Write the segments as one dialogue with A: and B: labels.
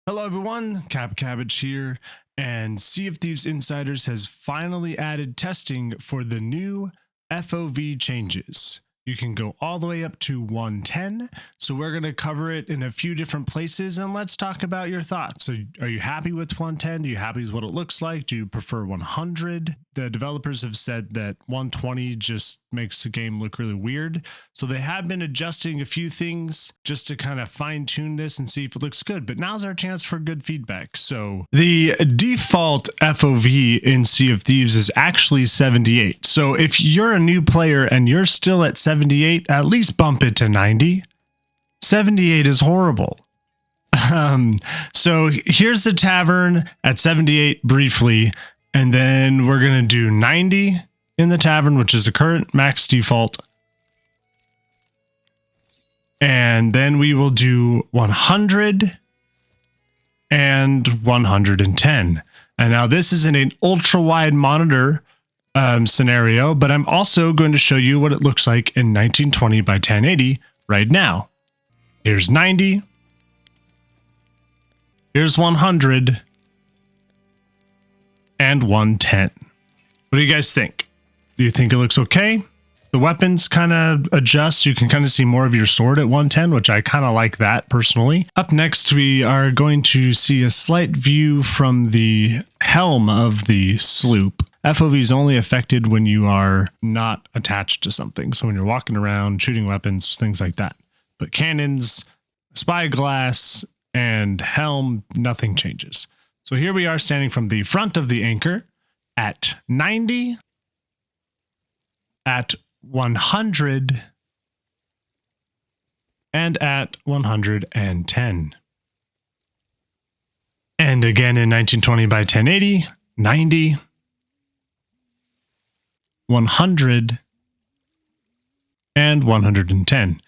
A: Hello everyone, CappCabbage here, and Sea of Thieves Insiders has finally added testing for the new FOV changes. You can go all the way up to 110, so we're going to cover it in a few different places, and let's talk about your thoughts. So are you happy with 110? Are you happy with what it looks like? Do you prefer 100? The developers have said that 120 just makes the game look really weird, so they have been adjusting a few things just to kind of fine-tune this and see if it looks good, but now's our chance for good feedback. So the default FOV in Sea of Thieves is actually 78, so if you're a new player and you're still at 78, at least bump it to 90. 78 is horrible. So here's the tavern at 78 briefly, and then we're going to do 90 in the tavern, which is the current max default. And then we will do 100 and 110. And now this is in an ultra wide monitor scenario, but I'm also going to show you what it looks like in 1920 by 1080 right now. Here's 90. Here's 100 and 110. What do you guys think? Do you think it looks okay? The weapons kind of adjust. You can kind of see more of your sword at 110, which I kind of like that personally. Up next, we are going to see a slight view from the helm of the sloop. FOV is only affected when you are not attached to something. So when you're walking around, shooting weapons, things like that. But cannons, spyglass, and helm, nothing changes. So here we are standing from the front of the anchor at 90, at 100, and at 110. And again in 1920 by 1080, 90, 100, and 110.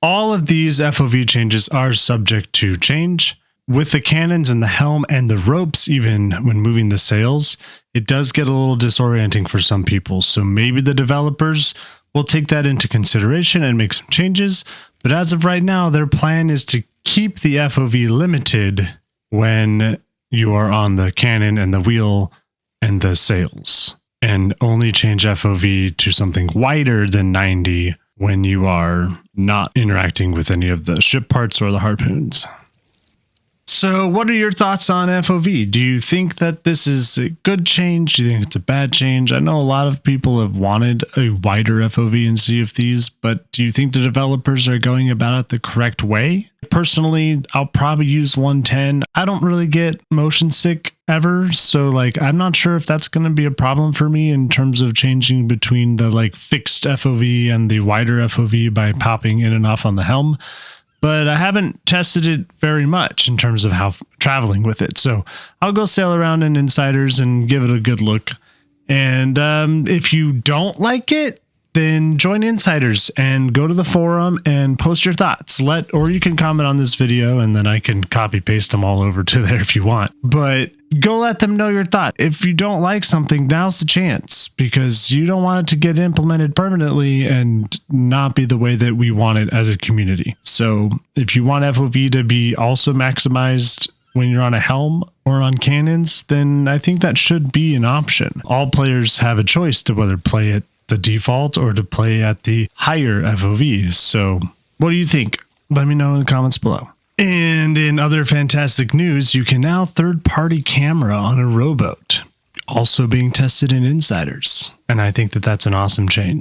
A: All of these FOV changes are subject to change. With the cannons and the helm and the ropes, even when moving the sails, it does get a little disorienting for some people. So maybe the developers will take that into consideration and make some changes. But as of right now, their plan is to keep the FOV limited when you are on the cannon and the wheel and the sails, and only change FOV to something wider than 90 when you are not interacting with any of the ship parts or the harpoons. So what are your thoughts on FOV? Do you think that this is a good change? Do you think it's a bad change? I know a lot of people have wanted a wider FOV in Sea of Thieves, but do you think the developers are going about it the correct way? Personally, I'll probably use 110. I don't really get motion sick ever, so I'm not sure if that's going to be a problem for me in terms of changing between the fixed FOV and the wider FOV by popping in and off on the helm. But I haven't tested it very much in terms of how traveling with it. So I'll go sail around in Insiders and give it a good look. And if you don't like it, then join Insiders and go to the forum and post your thoughts. Or you can comment on this video and then I can copy paste them all over to there if you want. But go let them know your thought. If you don't like something, now's the chance, because you don't want it to get implemented permanently and not be the way that we want it as a community. So if you want FOV to be also maximized when you're on a helm or on cannons, then I think that should be an option. All players have a choice to whether play at the default or to play at the higher FOV. So what do you think? Let me know in the comments below. And in other fantastic news, you can now third-party camera on a rowboat, also being tested in Insiders. And I think that that's an awesome change.